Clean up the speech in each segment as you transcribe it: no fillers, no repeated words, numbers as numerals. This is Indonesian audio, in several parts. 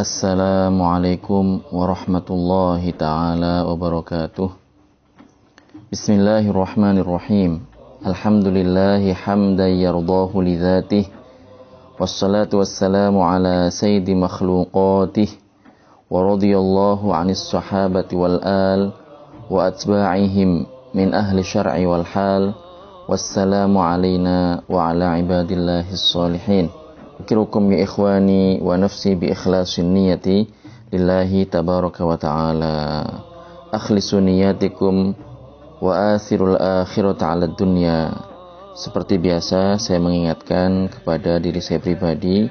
Assalamualaikum warahmatullahi ta'ala wabarakatuh. Bismillahirrahmanirrahim. Alhamdulillahi hamdan yardahu lidhatih. Wassalatu wassalamu ala sayyidi makhluqatih. Wa radiyallahu anis sahabati wal al wa atba'ihim min ahli syar'i wal hal. Wassalamu alaina wa ala ibadillahis salihin. Ukirukum ya ikhwani wa nafsi bi ikhlasin niyati lillahi tabaraka wa ta'ala. Akhlisu niyatikum wa athirul akhirata ala dunya. Seperti biasa saya mengingatkan kepada diri saya pribadi,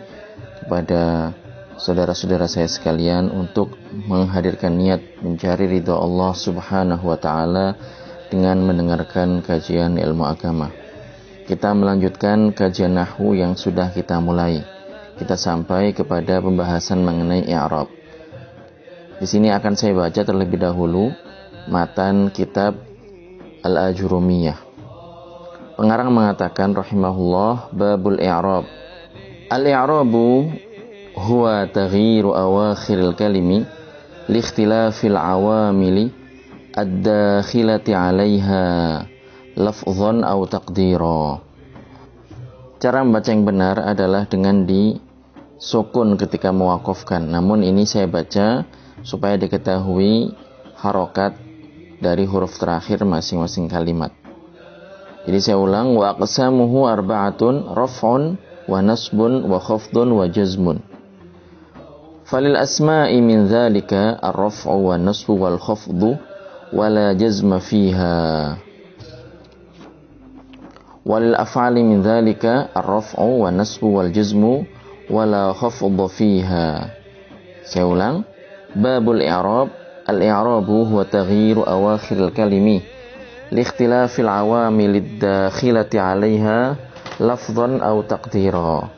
kepada saudara-saudara saya sekalian untuk menghadirkan niat mencari ridha Allah subhanahu wa ta'ala dengan mendengarkan kajian ilmu agama. Kita melanjutkan kajian nahwu yang sudah kita mulai. Kita sampai kepada pembahasan mengenai i'rab. Di sini akan saya baca terlebih dahulu matan kitab Al-Ajurumiyah. Pengarang mengatakan rahimahullah, babul i'rab. Al-i'rabu huwa taghyiru awakhiril kalimi li ikhtilafil awamili ad-dakhilati 'alaiha lafzan atau taqdira. Cara membaca yang benar adalah dengan disukun ketika mewakafkan. Namun ini saya baca supaya diketahui harokat dari huruf terakhir masing-masing kalimat. Jadi saya ulang, wa aqsamuhu arba'atun raf'un wa nasbun wa khafdun wa jazmun. Falil asma'i min dhalika ar-raf'u wa nasbu wal khafdu wa la jazma fiha. Walil af'ali min dhalika ar-raf'u wa nasbu wal jazmu wa la khafdhu fiha. Saya ulang, babul i'rab. Al-i'rabu huwa taghyiru awakhiril kalimi li ikhtilafil awamil ad-dakhilati 'alayha lafdhan aw taqdira.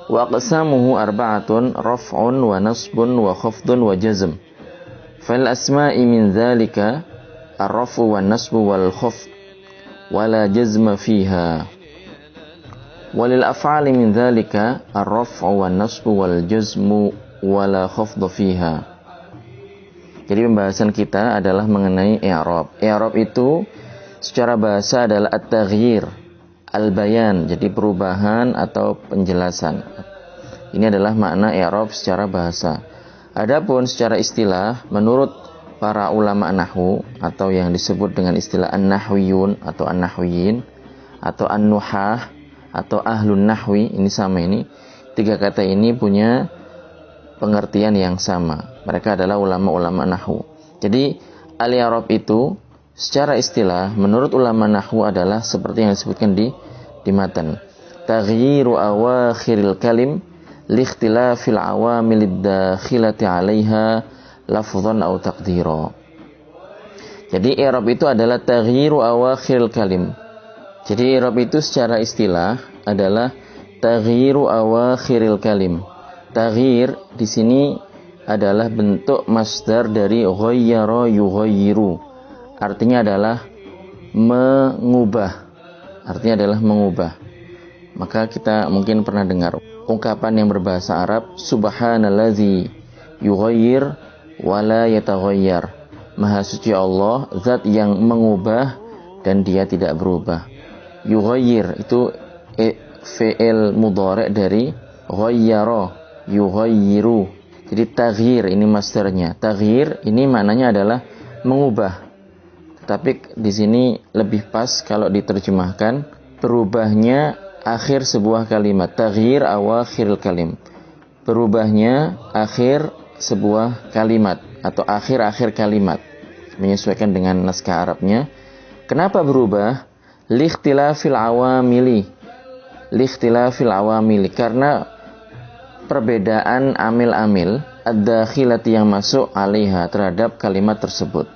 Wa aqsamuhu arba'atun raf'un wa nasbun wa khafdun wa jazm. Fal asma'i min dhalika ar-raf'u wan nasbu wal khafd wala jazma fiha. Walil af'ali min dhalika ar-raf'u wan nasbu wal jazmu wala khafdhu fiha. Jadi pembahasan kita adalah mengenai i'rab. I'rab itu secara bahasa adalah at-taghyir, al-bayan, jadi perubahan atau penjelasan. Ini adalah makna i'rab secara bahasa. Adapun secara istilah, menurut para ulama nahwu atau yang disebut dengan istilah an-nahwiyun atau an-nahwiyin atau an-nuhah atau ahlun nahwi, ini sama ini. Tiga kata ini punya pengertian yang sama. Mereka adalah ulama-ulama nahwu. Jadi al-i'rab itu secara istilah menurut ulama nahwu adalah seperti yang disebutkan di matan. Taghyiru awakhiril kalim li ikhtilafil awamilid dakhilati 'alaiha lafzan atau taqdira. Jadi i'rab itu adalah taghyiru awakhiril kalim. Jadi i'rab itu secara istilah adalah taghyiru awakhiril kalim. Taghyir di sini adalah bentuk masdar dari ghayyara yughayyiru. Artinya adalah mengubah. Artinya adalah mengubah. Maka kita mungkin pernah dengar ungkapan yang berbahasa Arab, subhanallazi yughayyir wala yataghayyar. Maha suci Allah, zat yang mengubah dan dia tidak berubah. Yughayyir itu fi'il mudhari' dari ghayyara, yughayyiru. Jadi taghyir ini masdarnya. Taghyir ini maknanya adalah mengubah. Tapi di sini lebih pas kalau diterjemahkan berubahnya akhir sebuah kalimat. Taghyir awakhiril kalim. Berubahnya akhir sebuah kalimat atau akhir-akhir kalimat, menyesuaikan dengan naskah Arabnya. Kenapa berubah? Likhtilafil awamili. Likhtilafil awamili, karena perbedaan amil-amil ad-dakhilati yang masuk 'alaiha terhadap kalimat tersebut.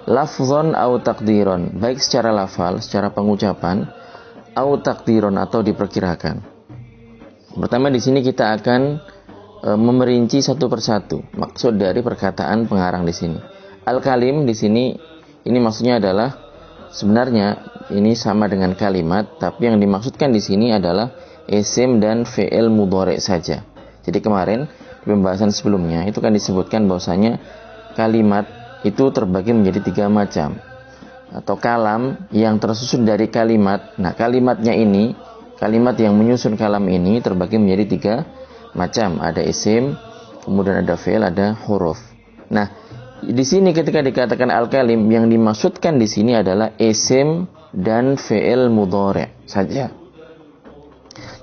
Lafzon au takdiron, baik secara lafal, secara pengucapan, au takdiron atau diperkirakan. Pertama di sini kita akan memerinci satu persatu maksud dari perkataan pengarang di sini. Al-kalim di sini ini maksudnya adalah sebenarnya ini sama dengan kalimat, tapi yang dimaksudkan di sini adalah isim dan fi'il mudhari saja. Jadi kemarin pembahasan sebelumnya itu kan disebutkan bahwasanya kalimat itu terbagi menjadi 3 macam, atau kalam yang tersusun dari kalimat. Nah, kalimatnya ini, kalimat yang menyusun kalam ini terbagi menjadi 3 macam. Ada isim, kemudian ada fi'il, ada huruf. Nah, di sini ketika dikatakan al-kalim, yang dimaksudkan di sini adalah isim dan fi'il mudhari' saja.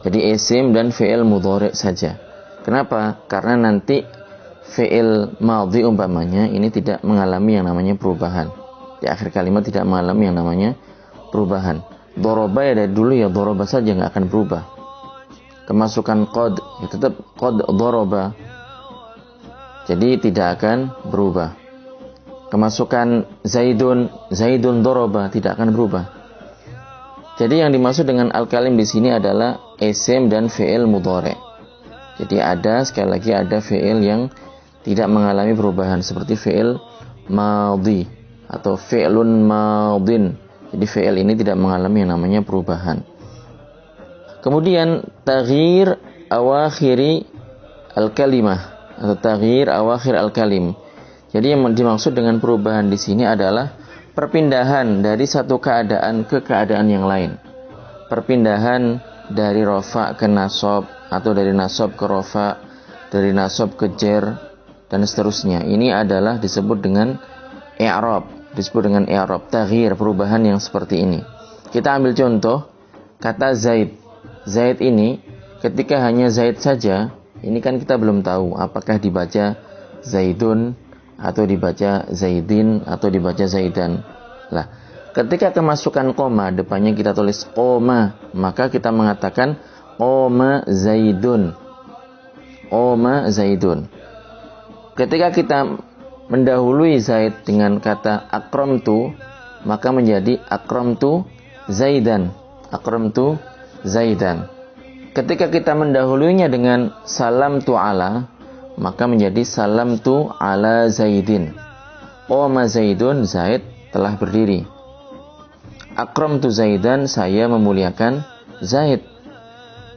Jadi isim dan fi'il mudhari' saja. Kenapa? Karena nanti fi'il madhi umpamanya ini tidak mengalami yang namanya perubahan. Di akhir kalimat tidak mengalami yang namanya perubahan. Doroba ya dari dulu ya doroba saja, nggak akan berubah. Kemasukan qad ya tetap qad doroba. Jadi tidak akan berubah. Kemasukan zaidun doroba tidak akan berubah. Jadi yang dimaksud dengan al-kalim di sini adalah isim dan fi'il mudhari'. Jadi sekali lagi ada fi'il yang tidak mengalami perubahan seperti fi'il madhi atau fi'lun madin. Jadi fi'il ini tidak mengalami yang namanya perubahan. Kemudian taghyir awakhiri al-kalimah atau taghyir awakhir al-kalim. Jadi yang dimaksud dengan perubahan di sini adalah perpindahan dari satu keadaan ke keadaan yang lain. Perpindahan dari rofa ke nasab, atau dari nasab ke rofa, dari nasab ke jer, dan seterusnya. Ini adalah disebut dengan i'rab. Disebut dengan i'rab, taghyir, perubahan yang seperti ini. Kita ambil contoh, kata Zaid. Zaid ini, ketika hanya Zaid saja, ini kan kita belum tahu apakah dibaca Zaidun, atau dibaca Zaidin, atau dibaca Zaidan. Lah, ketika kemasukan koma, depannya kita tulis koma, maka kita mengatakan koma Zaidun. Koma Zaidun. Ketika kita mendahului Zaid dengan kata akramtu, maka menjadi akramtu Zaidan. Akramtu Zaidan. Ketika kita mendahulunya dengan salamtu ala, maka menjadi salamtu ala Zaidin. Qama Zaidun, Zaid telah berdiri. Akramtu Zaidan, saya memuliakan Zaid.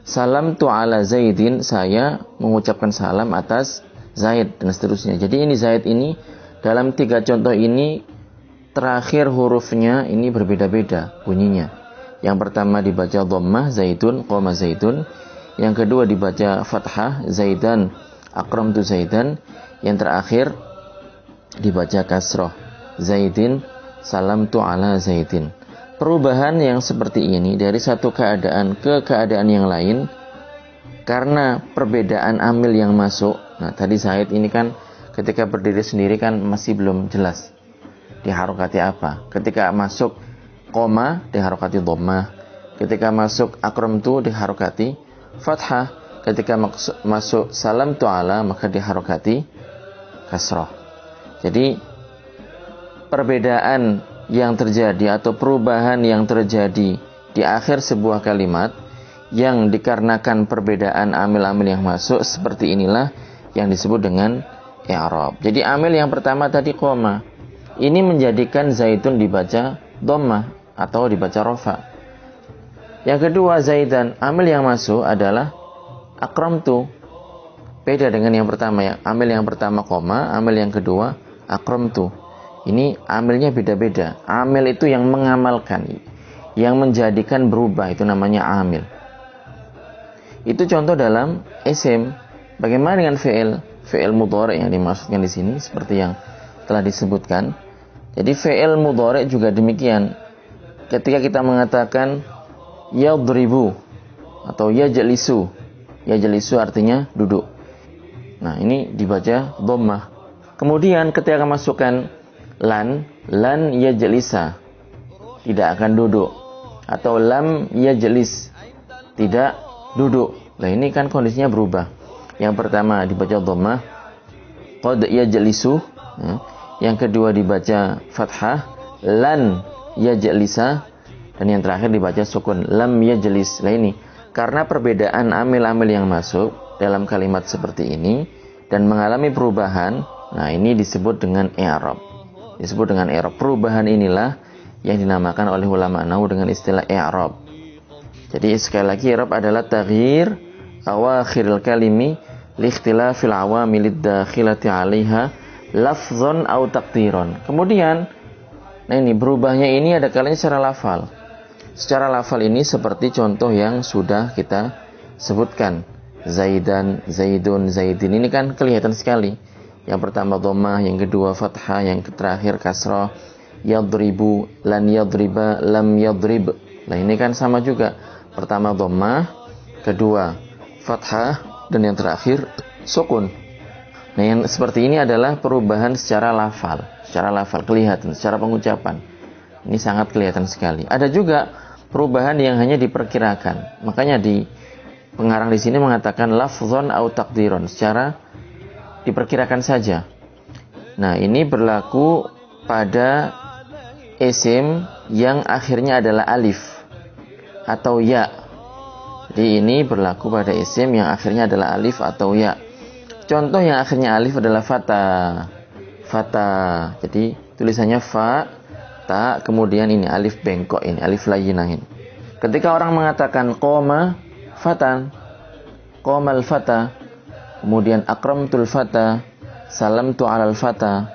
Salamtu ala Zaidin, saya mengucapkan salam atas Zaid, dan seterusnya. Jadi ini Zaid ini dalam 3 contoh ini terakhir hurufnya ini berbeda-beda bunyinya. Yang pertama dibaca dhammah Zaidun, qama Zaidun. Yang kedua dibaca fathah Zaidan, akramtu Zaidan. Yang terakhir dibaca kasroh Zaidin, salamtu ala Zaidin. Perubahan yang seperti ini dari satu keadaan ke keadaan yang lain karena perbedaan amil yang masuk. Nah, tadi Zaid ini kan ketika berdiri sendiri kan masih belum jelas diharokati apa. Ketika masuk koma diharokati dhammah. Ketika masuk akramtu diharokati fathah. Ketika masuk salamtu ala maka diharokati kasroh. Jadi perbedaan yang terjadi atau perubahan yang terjadi di akhir sebuah kalimat yang dikarenakan perbedaan amil-amil yang masuk, seperti inilah yang disebut dengan i'rab. Jadi amil yang pertama tadi koma, ini menjadikan Zaidun dibaca dhammah atau dibaca rofa. Yang kedua Zaidan, amil yang masuk adalah akramtu. Beda dengan yang pertama ya. Amil yang pertama koma, amil yang kedua akramtu. Ini amilnya beda-beda. Amil itu yang mengamalkan, yang menjadikan berubah, itu namanya amil. Itu contoh dalam isim. Bagaimana dengan fi'il? Fi'il mudhari' yang dimaksudkan di sini seperti yang telah disebutkan. Jadi fi'il mudhari' juga demikian. Ketika kita mengatakan yadribu atau yajlisu. Yajlisu artinya duduk. Nah, ini dibaca dhammah. Kemudian ketika masukkan lan yajlisa, tidak akan duduk, atau lam yajlis, tidak duduk. Nah, ini kan kondisinya berubah. Yang pertama dibaca dhammah, qad yajlisu. Yang kedua dibaca fathah, lan yajlisa. Dan yang terakhir dibaca sukun, lam yajlis. Nah, ini karena perbedaan amil-amil yang masuk dalam kalimat seperti ini dan mengalami perubahan. Nah, ini disebut dengan i'rab. Disebut dengan i'rab. Perubahan inilah yang dinamakan oleh ulama nahwu dengan istilah i'rab. Jadi sekali lagi i'rab adalah taghyir awakhiril kalimi liikhtilafil awamilid dakhilati 'alaiha lafzon aw taqdiron. Kemudian nah ini berubahnya ini ada kalanya secara lafal. Secara lafal ini seperti contoh yang sudah kita sebutkan. Zaidan, Zaidun, Zaidin. Ini kan kelihatan sekali. Yang pertama dhammah, yang kedua fathah, yang terakhir kasrah. Yadribu, lan yadriba, lam yadrib. Nah ini kan sama juga. Pertama dhammah, kedua fathah, dan yang terakhir sukun. Nah yang seperti ini adalah perubahan secara lafal. Secara lafal kelihatan, secara pengucapan. Ini sangat kelihatan sekali. Ada juga perubahan yang hanya diperkirakan. Makanya di pengarang di sini mengatakan lafzon au takdiron, secara diperkirakan saja. Nah, ini berlaku pada isim yang akhirnya adalah alif atau ya. Jadi ini berlaku pada isim yang akhirnya adalah alif atau ya. Contoh yang akhirnya alif adalah fata. Fata. Jadi tulisannya fa, ta, kemudian ini alif bengkok ini, alif layyinahin. Ketika orang mengatakan qoma fatan, qomal fata, kemudian akramtul fata, salamtu alal fata.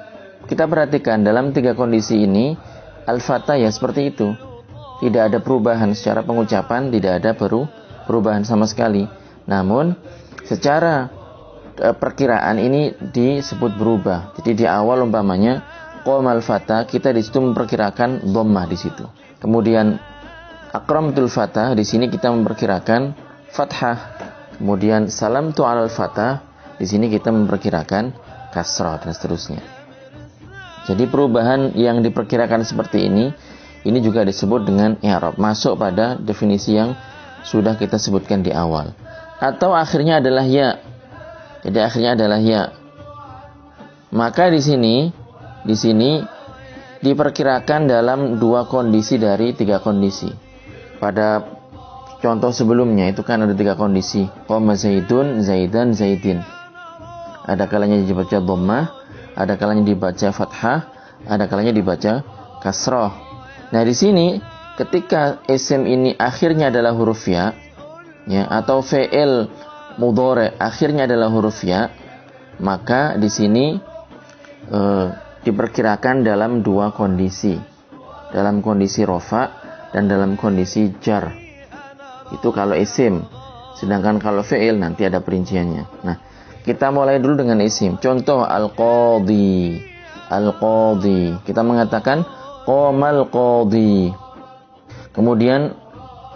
Kita perhatikan dalam tiga kondisi ini al-fata ya seperti itu. Tidak ada perubahan secara pengucapan, tidak ada perubahan sama sekali. Namun secara perkiraan ini disebut berubah. Jadi di awal umpamanya qomal fata, kita di situ memperkirakan dhammah di situ. Kemudian akramtul fata, di sini kita memperkirakan fathah. Kemudian salamtu alal fatah, di sini kita memperkirakan kasrah dan seterusnya. Jadi perubahan yang diperkirakan seperti ini juga disebut dengan i'rab, masuk pada definisi yang sudah kita sebutkan di awal. Atau akhirnya adalah ya. Jadi akhirnya adalah ya. Maka di sini diperkirakan dalam dua kondisi dari tiga kondisi. Pada contoh sebelumnya itu kan ada tiga kondisi. Qoma Zaidun, Zaidan, Zaidin. Ada kalanya dibaca dhammah, ada kalanya dibaca fathah, ada kalanya dibaca kasrah. Nah, di sini ketika isim ini akhirnya adalah huruf ya, atau fi'il mudhari akhirnya adalah huruf ya, maka di sini diperkirakan dalam dua kondisi. Dalam kondisi rafa dan dalam kondisi jar. Itu kalau isim. Sedangkan kalau fi'il nanti ada perinciannya. Nah, kita mulai dulu dengan isim. Contoh al-qadhi. Al-qadhi. Kita mengatakan qomal qadhi. Kemudian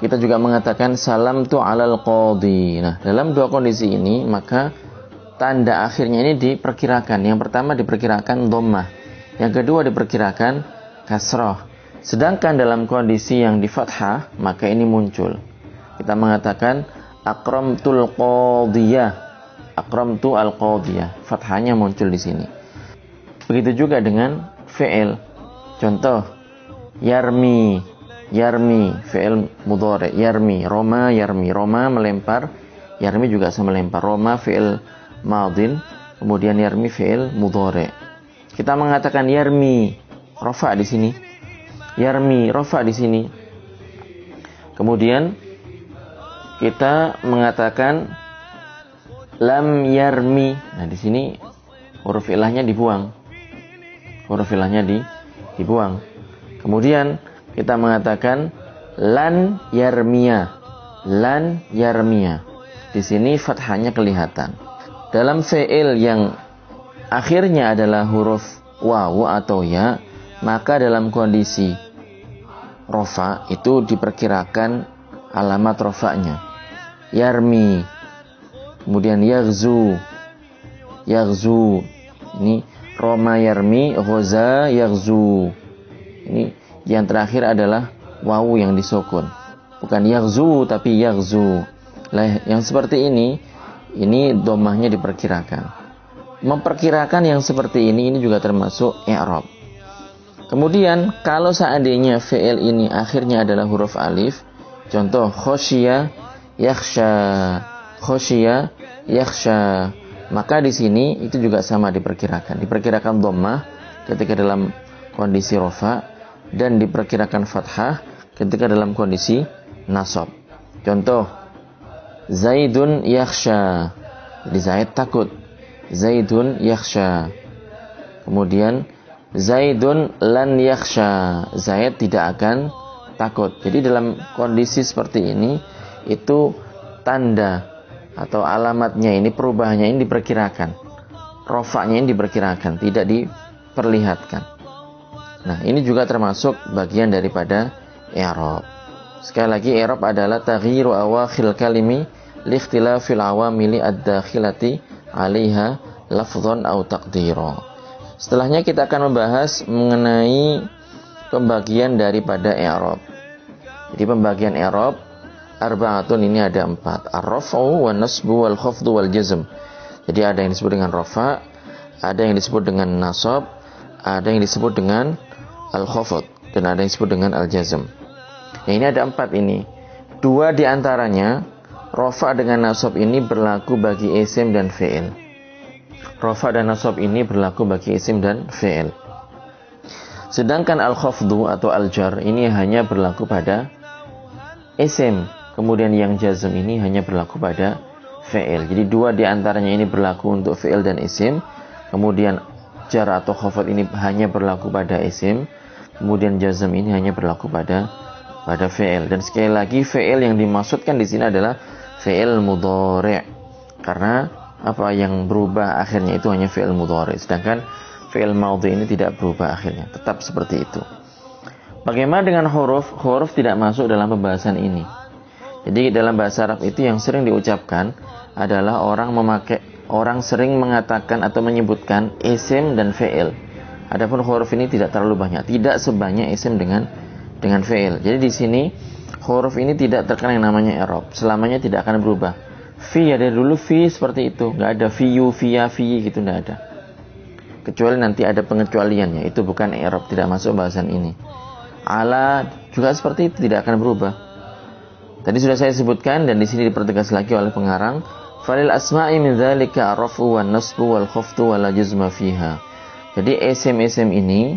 kita juga mengatakan salamtu alal qadhi. Nah, dalam dua kondisi ini maka tanda akhirnya ini diperkirakan. Yang pertama diperkirakan dhammah. Yang kedua diperkirakan kasrah. Sedangkan dalam kondisi yang di fathah maka ini muncul. Kita mengatakan akramtul qadhiyah. Akramtu al-qadhiyah. Fathahnya muncul di sini. Begitu juga dengan fi'il. Contoh yarmi. Yarmi fi'il mudhari. Yarmi, roma, yarmi. Roma melempar, yarmi juga sama melempar. Roma fi'il madin, kemudian yarmi fi'il mudhari. Kita mengatakan yarmi, rafa di sini. Yarmi, rafa di sini. Kemudian kita mengatakan lam yarmi. Nah, di sini huruf ilahnya dibuang. Huruf ilahnya dibuang. Kemudian kita mengatakan lan yarmiya. Lan yarmiya. Di sini fathahnya kelihatan. Dalam fi'il yang akhirnya adalah huruf wawu atau ya, maka dalam kondisi rofa itu diperkirakan alamat rofanya. Yarmi, kemudian yaghzu. Yaghzu. Ini roma yarmi, ghaza yaghzu. Ini yang terakhir adalah wawu yang disukun. Bukan yaghzu tapi yaghzu. Lah, yang seperti ini dhammahnya diperkirakan. Memperkirakan yang seperti ini juga termasuk i'rab. Kemudian kalau seandainya fi'il ini akhirnya adalah huruf alif, contoh khosya yakhsha. Khosya yakhsha. Maka di sini itu juga sama diperkirakan. Diperkirakan dhammah ketika dalam kondisi rafa dan diperkirakan fathah ketika dalam kondisi nasab. Contoh Zaidun yakhsha. Jadi Zaid takut. Zaidun yakhsha. Kemudian Zaidun lan yakhsha. Zaid tidak akan takut. Jadi dalam kondisi seperti ini itu tanda atau alamatnya ini, perubahannya ini diperkirakan. Rofa'nya ini diperkirakan, tidak diperlihatkan. Nah, ini juga termasuk bagian daripada i'rab. Sekali lagi, i'rab adalah taghyiru awakhil kalimi liikhtilafil awamili ad-dakhilati 'alaiha lafdhan aw taqdira. Setelahnya kita akan membahas mengenai pembagian daripada i'rab. Jadi pembagian i'rab arba'atun ini ada 4. Ar-raf'u wan nasbu wal khafdu wal jazm. Jadi ada yang disebut dengan rafa, ada yang disebut dengan nasab, ada yang disebut dengan al-khafd, dan ada yang disebut dengan al-jazm. Nah, ini ada 4 ini. 2 di antaranya, rafa dengan nasab ini berlaku bagi isim dan fi'il. Rafa dan nasab ini berlaku bagi isim dan fi'il. Sedangkan al-khafdu atau al-jar ini hanya berlaku pada isim. Kemudian yang jazm ini hanya berlaku pada fi'il. Jadi 2 di antaranya ini berlaku untuk fi'il dan isim. Kemudian jar atau khafd ini hanya berlaku pada isim. Kemudian jazm ini hanya berlaku pada fi'il. Dan sekali lagi, fi'il yang dimaksudkan di sini adalah fi'il mudhari'. Karena apa yang berubah akhirnya itu hanya fi'il mudhari'. Sedangkan fi'il madhi ini tidak berubah akhirnya, tetap seperti itu. Bagaimana dengan huruf? Huruf tidak masuk dalam pembahasan ini. Jadi dalam bahasa Arab itu yang sering diucapkan adalah orang sering mengatakan atau menyebutkan isim dan fi'il. Adapun huruf ini tidak terlalu banyak, tidak sebanyak isim dengan fi'il. Jadi di sini huruf ini tidak terkena yang namanya i'rab, selamanya tidak akan berubah. Fi ada dulu, fi seperti itu, nggak ada fiyu, fiya, fiyi gitu, nggak ada. Kecuali nanti ada pengecualiannya, itu bukan i'rab, tidak masuk bahasan ini. Ala juga seperti itu, tidak akan berubah. Tadi sudah saya sebutkan dan di sini dipertegas lagi oleh pengarang, falil asma'i min dzalika ar-raf'u wan nasbu wal khafdu wala jazma fiha. Jadi isim-isim ini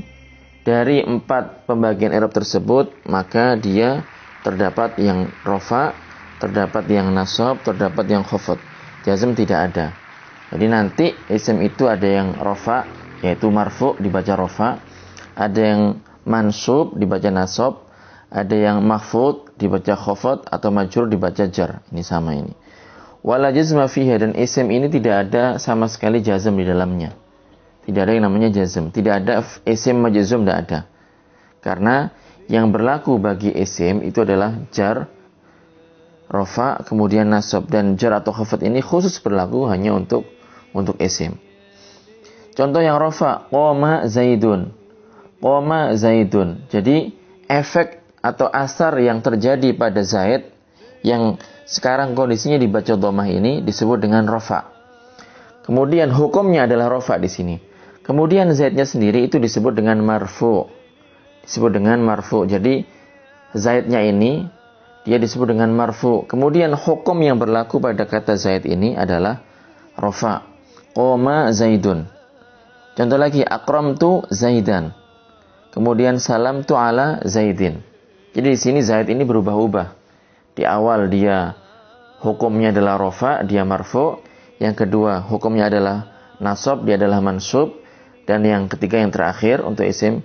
dari 4 pembagian i'rab tersebut, maka dia terdapat yang rafa, terdapat yang nasab, terdapat yang khafd. Jazm tidak ada. Jadi nanti isim itu ada yang rafa, yaitu marfu dibaca rafa, ada yang mansub dibaca nasab, ada yang mahfud dibaca khafd, atau majrur dibaca jar. Ini sama ini. Wala jazma fiha, dan isim ini tidak ada sama sekali jazm di dalamnya. Tidak ada yang namanya jazm, tidak ada isim majzum, tidak ada. Karena yang berlaku bagi isim itu adalah jar, rafa, kemudian nasab, dan jar atau khafd ini khusus berlaku hanya untuk isim. Contoh yang rafa, qoma zaidun. Qoma zaidun. Jadi efek atau asar yang terjadi pada Zaid yang sekarang kondisinya dibaca dhammah ini disebut dengan rafa. Kemudian hukumnya adalah rafa di sini. Kemudian Zaidnya sendiri itu disebut dengan marfu. Disebut dengan marfu. Jadi Zaidnya ini dia disebut dengan marfu. Kemudian hukum yang berlaku pada kata Zaid ini adalah rafa. Qoma zaidun. Contoh lagi, akramtu zaidan. Kemudian salamtu ala zaidin. Jadi di sini Zaid ini berubah-ubah. Di awal dia hukumnya adalah rafa, dia marfu. Yang kedua hukumnya adalah nasab, dia adalah mansub. Dan yang ketiga yang terakhir untuk isim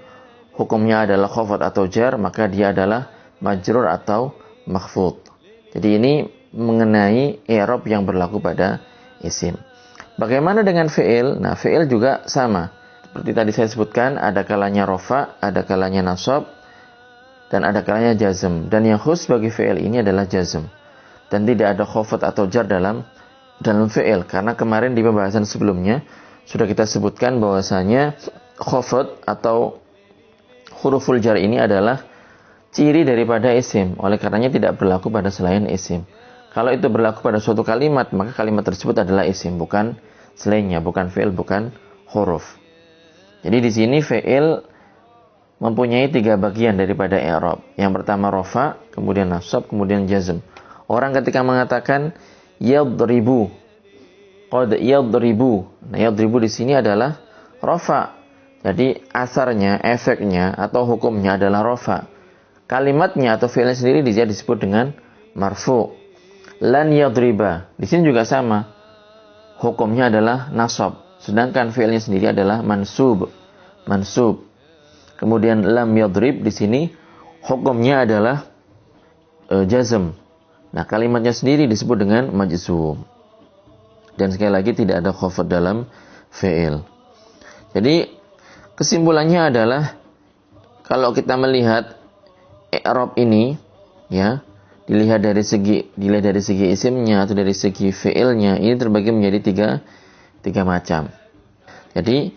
hukumnya adalah khafd atau jar, maka dia adalah majrur atau makhfud. Jadi ini mengenai i'rab yang berlaku pada isim. Bagaimana dengan fi'il? Nah, fi'il juga sama. Seperti tadi saya sebutkan, ada kalanya rafa, ada kalanya nasab, dan ada kalanya jazm. Dan yang khusus bagi fi'il ini adalah jazm. Dan tidak ada khafd atau jar dalam fi'il. Karena kemarin di pembahasan sebelumnya sudah kita sebutkan bahwasanya khafd atau huruful jar ini adalah ciri daripada isim. Oleh karenanya tidak berlaku pada selain isim. Kalau itu berlaku pada suatu kalimat, maka kalimat tersebut adalah isim, bukan selainnya, bukan fi'il, bukan huruf. Jadi di sini fi'il mempunyai 3 bagian daripada i'rab. Yang pertama rafa, kemudian nasab, kemudian jazm. Orang ketika mengatakan yadribu, qad yadribu. Nah, yadribu di sini adalah rafa. Jadi asarnya, efeknya atau hukumnya adalah rafa. Kalimatnya atau fi'ilnya sendiri dia disebut dengan marfu. Lan yadriba. Di sini juga sama. hukumnya adalah nasab. Sedangkan fi'ilnya sendiri adalah mansub. Kemudian lam yadrib di sini hukumnya adalah jazm. Nah, kalimatnya sendiri disebut dengan majzum. Dan sekali lagi tidak ada khafad dalam fi'il. Jadi kesimpulannya adalah kalau kita melihat i'rab ini, ya, dilihat dari segi isimnya atau dari segi fi'ilnya, ini terbagi menjadi tiga macam. Jadi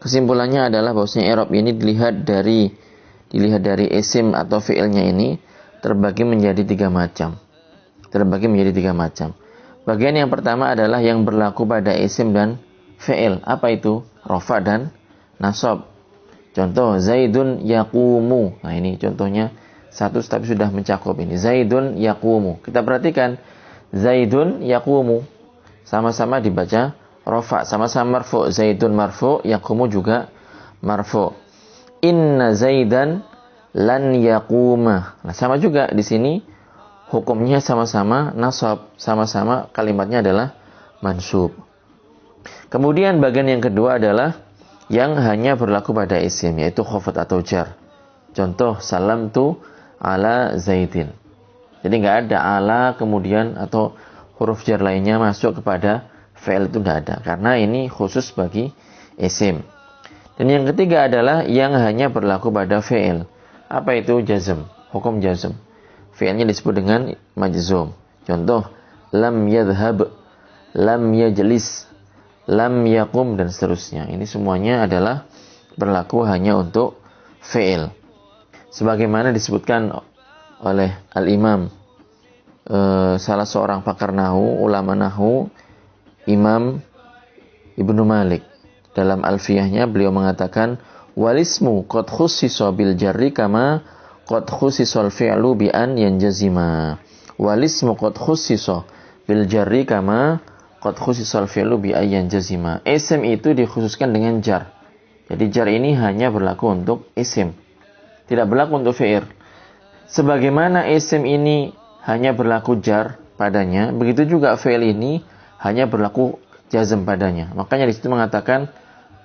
kesimpulannya adalah bahwasanya i'rab ini dilihat dari isim atau fi'ilnya ini terbagi menjadi tiga macam. Bagian yang pertama adalah yang berlaku pada isim dan fi'il. Apa itu? Rafa dan nasab. Contoh, Zaidun yaqumu. Nah, ini contohnya satu tapi sudah mencakup ini. Zaidun yaqumu. Kita perhatikan, Zaidun yaqumu sama-sama dibaca rafa, sama-sama marfu. Zaidun marfu, yaqumu juga marfu. Inna Zaidan lan yaquma. Nah, sama juga di sini hukumnya sama-sama nasab, sama-sama kalimatnya adalah mansub. Kemudian bagian yang kedua adalah yang hanya berlaku pada isim, yaitu khafad atau jar. Contoh, salam tu ala Zaidin. Jadi nggak ada ala kemudian atau huruf jar lainnya masuk kepada fi'il, itu tidak ada, karena ini khusus bagi isim. Dan yang ketiga adalah yang hanya berlaku pada fi'il. Apa itu? Jazm, hukum jazm. Fi'ilnya disebut dengan majzum. Contoh, lam yadhhab, lam yajlis, lam yaqum, dan seterusnya. Ini semuanya adalah berlaku hanya untuk fi'il. Sebagaimana disebutkan oleh al-imam, salah seorang pakar nahu, ulama nahu, Imam Ibnu Malik. Dalam alfiyahnya beliau mengatakan, walismu qad khussisa bil jarri kama qad khussisal fi'lu bi an yanjazima. Walismu qad khussisa bil jarri kama qad khussisal fi'lu bi an yanjazima. Isim itu dikhususkan dengan jar. Jadi jar ini hanya berlaku untuk isim, tidak berlaku untuk fi'il. Sebagaimana isim ini hanya berlaku jar padanya, begitu juga fi'il ini hanya berlaku jazm padanya. Makanya di situ mengatakan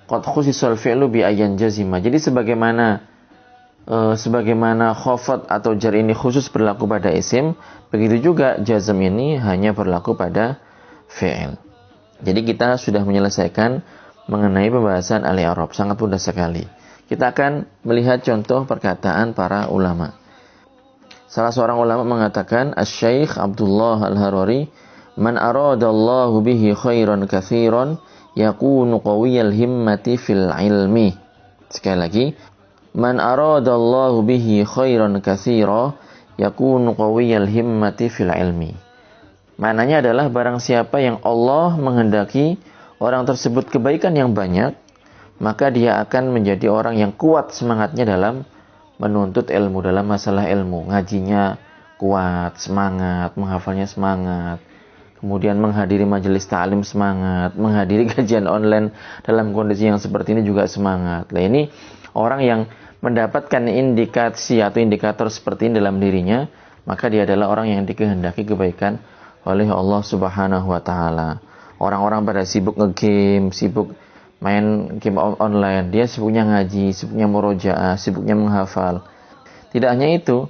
qad khussisal fi'lu bi ayyan jazima. Jadi sebagaimana khafad atau jar ini khusus berlaku pada isim, begitu juga jazm ini hanya berlaku pada fi'il. Jadi kita sudah menyelesaikan mengenai pembahasan al-i'rab, sangat mudah sekali. Kita akan melihat contoh perkataan para ulama. Salah seorang ulama mengatakan, Asy-Syaikh Abdullah Al-Harari, man aradallahu bihi khairan katsiran yakunu qawiyal himmati fil ilmi. Sekali lagi, man aradallahu bihi khairan katsira yakunu qawiyal himmati fil ilmi. Maknanya adalah barang siapa yang Allah menghendaki orang tersebut kebaikan yang banyak, maka dia akan menjadi orang yang kuat semangatnya dalam menuntut ilmu, dalam masalah ilmu. Ngajinya kuat, semangat, menghafalnya semangat. Kemudian menghadiri majelis ta'lim semangat, menghadiri kajian online dalam kondisi yang seperti ini juga semangat. Nah, ini orang yang mendapatkan indikasi atau indikator seperti ini dalam dirinya, maka dia adalah orang yang dikehendaki kebaikan oleh Allah Subhanahu wa taala. Orang-orang pada sibuk nge-game, sibuk main game online, dia sibuknya ngaji, sibuknya murojaah, sibuknya menghafal. Tidak hanya itu,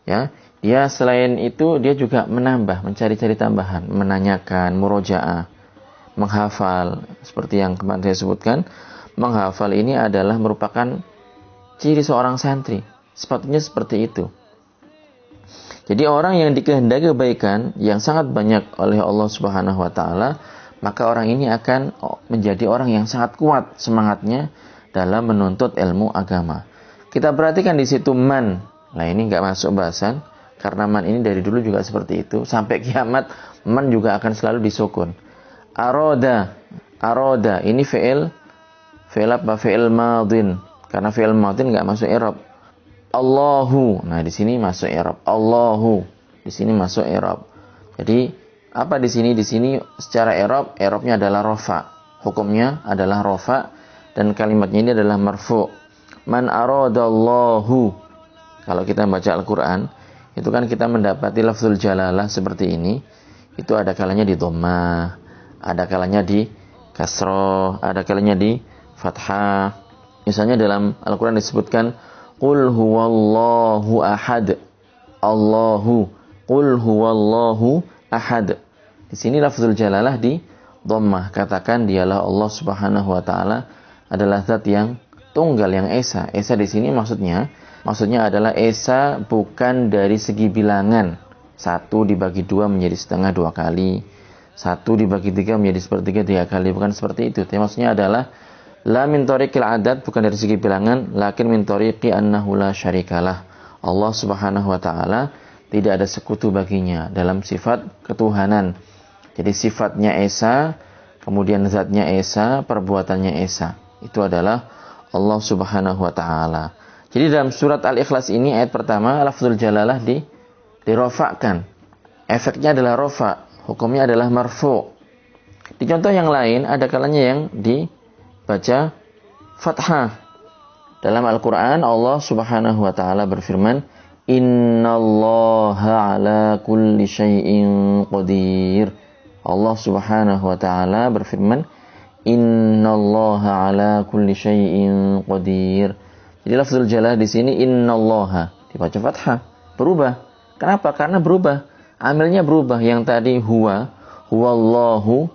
ya. Dia selain itu dia juga menambah, mencari-cari tambahan, menanyakan, murojaah, menghafal. Seperti yang kemarin saya sebutkan, menghafal ini adalah merupakan ciri seorang santri. Sepatutnya seperti itu. Jadi orang yang dikehendaki kebaikan yang sangat banyak oleh Allah Subhanahu wa taala, maka orang ini akan menjadi orang yang sangat kuat semangatnya dalam menuntut ilmu agama. Kita perhatikan di situ man. Nah, ini enggak masuk bahasan. Karena man ini dari dulu juga seperti itu. Sampai kiamat, man juga akan selalu disukun. Aroda. Ini fi'il apa? Fi'il madin. Karena fi'il madin nggak masuk i'rab. Allahu. Nah, di sini masuk i'rab. Allahu. Di sini masuk i'rab. Jadi, apa di sini? Di sini secara i'rabnya adalah rafa. Hukumnya adalah rafa. Dan kalimatnya ini adalah marfu. Man aradallahu. Kalau kita baca Al-Quran, itu kan kita mendapati lafzul jalalah seperti ini, itu ada kalanya di dhammah, Ada kalanya di kasroh, ada kalanya di fathah. Misalnya dalam Al-Quran disebutkan Qul huwallahu ahad. Allahu. Qul huwallahu ahad. Di sini lafzul jalalah di dhammah. Katakan dialah Allah Subhanahu wa taala adalah zat yang tunggal, yang esa. Esa di sini maksudnya adalah esa bukan dari segi bilangan. 1 dibagi 2 menjadi setengah 2 kali. 1 dibagi 3 menjadi sepertiga 3 kali. Bukan seperti itu. Tapi maksudnya adalah la min tariqil adad, bukan dari segi bilangan, lakin min tariqi annahu la syarikalah. Allah Subhanahu wa taala tidak ada sekutu baginya dalam sifat ketuhanan. Jadi sifatnya esa, kemudian zatnya esa, perbuatannya esa. Itu adalah Allah Subhanahu wa taala. Jadi dalam surat Al-Ikhlas ini ayat pertama lafzul jalalah dirofakkan. Efeknya adalah rofa, hukumnya adalah marfu. Di contoh yang lain ada kalanya yang dibaca fathah. Dalam Al-Qur'an Allah Subhanahu wa taala berfirman, "Innallaha 'ala kulli syai'in qadir." Allah Subhanahu wa taala berfirman, "Innallaha 'ala kulli syai'in qadir." Jadi lafzul jalalah di sini innallaha dibaca fathah, berubah. Kenapa? Karena berubah. Amilnya berubah. Yang tadi huwallahu,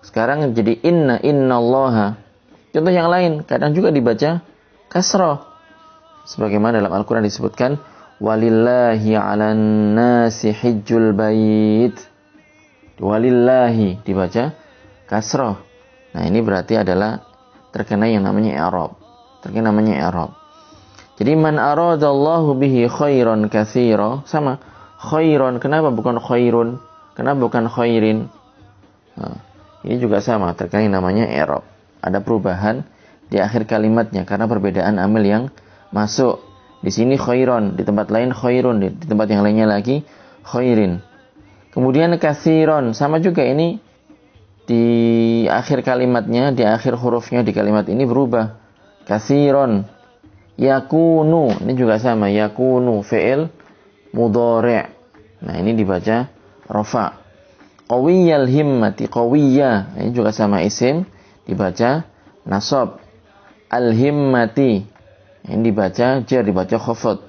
sekarang jadi innallaha. Contoh yang lain, kadang juga dibaca kasrah. Sebagaimana dalam Al-Qur'an disebutkan, "Walillahi 'alan nasi hijjul bait." Walillahi dibaca kasrah. Nah, ini berarti adalah terkena yang namanya i'rab. Terkena namanya i'rab. Jadi man aradallahu bihi khairan katsira, sama khairan, kenapa bukan khairun? Kenapa bukan khairin? Nah, ini juga sama, terkena yang namanya i'rab. Ada perubahan di akhir kalimatnya karena perbedaan amil yang masuk. Di sini khairon, di tempat lain khairun, di tempat yang lainnya lagi khairin. Kemudian katsiron, sama juga ini di akhir kalimatnya, di akhir hurufnya di kalimat ini berubah. Katsiron. Yakunu, ini juga sama, yakunu fi'il mudhari'. Nah, ini dibaca rafa. Qawiyal himmati, qawiyya, ini juga sama isim dibaca nasab. Al-himmati, ini dibaca jar, dibaca khafad.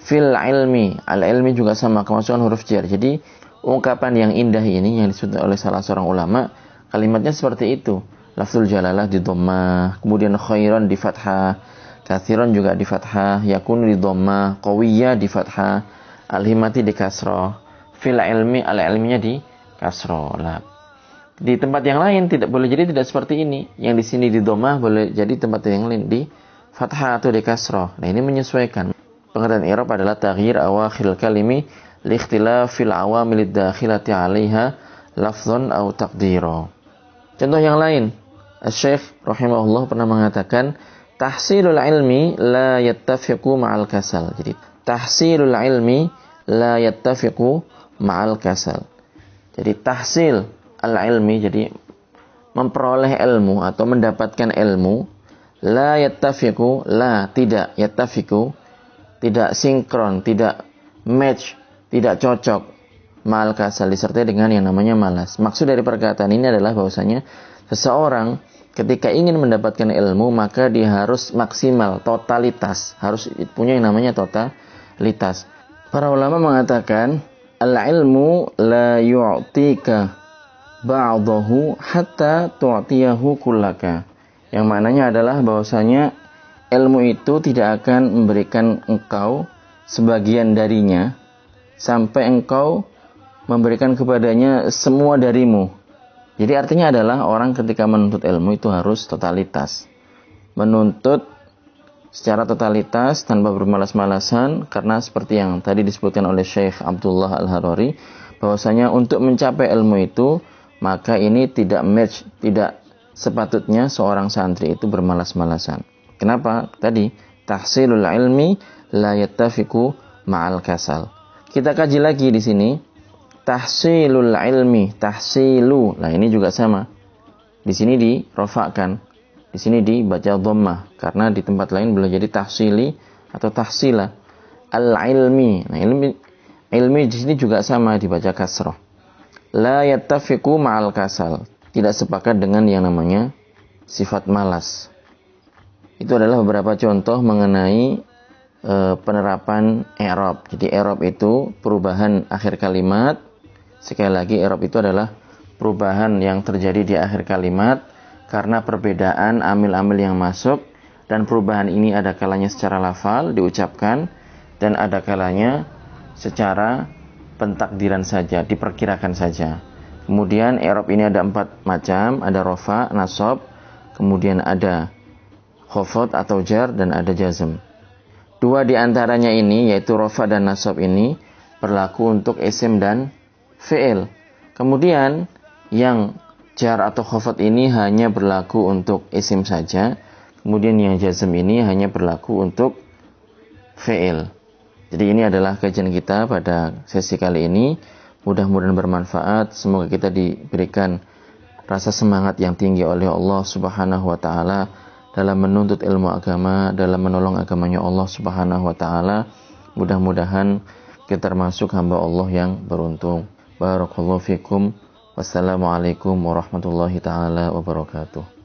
Fil ilmi, al-ilmi juga sama, kemasukan huruf jar. Jadi ungkapan yang indah ini yang disebut oleh salah seorang ulama, kalimatnya seperti itu. Lafzul jalalah di dhammah, kemudian khairan di fathah, katsiran juga di fathah, yakun di dhammah, qawiyya di fathah, al-himmati di kasrah, fil ilmi, al-ilminya di kasrah. Lah, di tempat yang lain tidak boleh jadi tidak seperti ini. Yang di sini di dhammah boleh jadi tempat yang lain di fathah atau di kasrah. Nah, ini menyesuaikan. Pengertian i'rab adalah taghyir awakhiril kalimi li ikhtilafil awamilid dakhilati 'alaiha lafdhan aw taqdira. Contoh yang lain, Asy-Syaikh rahimahullah pernah mengatakan tahsilul ilmi la yattafiqu ma'al kasal. Jadi tahsilul ilmi la yattafiqu ma'al kasal. Jadi tahsil al-ilmi, jadi memperoleh ilmu atau mendapatkan ilmu, la yattafiqu, la tidak, yattafiqu tidak sinkron, tidak match, tidak cocok, ma'al kasal disertai dengan yang namanya malas. Maksud dari perkataan ini adalah bahwasanya seseorang ketika ingin mendapatkan ilmu maka dia harus maksimal, totalitas, harus punya yang namanya totalitas. Para ulama mengatakan al-ilmu la yu'tika ba'dahu hatta tu'tiyahu kullaka. Yang maknanya adalah bahwasanya ilmu itu tidak akan memberikan engkau sebagian darinya sampai engkau memberikan kepadanya semua darimu. Jadi artinya adalah orang ketika menuntut ilmu itu harus totalitas. Menuntut secara totalitas tanpa bermalas-malasan, karena seperti yang tadi disebutkan oleh Syekh Abdullah Al-Harari, bahwasanya untuk mencapai ilmu itu maka ini tidak match, tidak sepatutnya seorang santri itu bermalas-malasan. Kenapa? Tadi tahsilul ilmi la yattafiqu ma'al kasal. Kita kaji lagi di sini. Tahsilul ilmi, tahsilu. Nah, ini juga sama. Di sini dirofakkan. Di sini dibaca dhammah karena di tempat lain boleh jadi tahsili atau tahsila. Al-ilmi. Nah, ilmi di sini juga sama dibaca kasrah. La yattafiqu ma'al kasal. tidak sepakat dengan yang namanya sifat malas. Itu adalah beberapa contoh mengenai penerapan i'rab. Jadi i'rab itu perubahan akhir kalimat. Sekali lagi, i'rab itu adalah perubahan yang terjadi di akhir kalimat karena perbedaan amil-amil yang masuk, dan perubahan ini ada kalanya secara lafal diucapkan dan ada kalanya secara pentakdiran saja, diperkirakan saja. Kemudian i'rab ini ada 4 macam, ada rafa, nasab, kemudian ada khafad atau jar, dan ada jazm. 2 di antaranya ini, yaitu rafa dan nasab ini, berlaku untuk isim dan fi'il. Kemudian yang jar atau khafad ini hanya berlaku untuk isim saja. Kemudian yang jazm ini hanya berlaku untuk fi'il. Jadi ini adalah kajian kita pada sesi kali ini. Mudah-mudahan bermanfaat. Semoga kita diberikan rasa semangat yang tinggi oleh Allah Subhanahu wa taala dalam menuntut ilmu agama, dalam menolong agamanya Allah Subhanahu wa taala. Mudah-mudahan kita termasuk hamba Allah yang beruntung. Barakallahu fikum. Wassalamualaikum warahmatullahi taala wabarakatuh.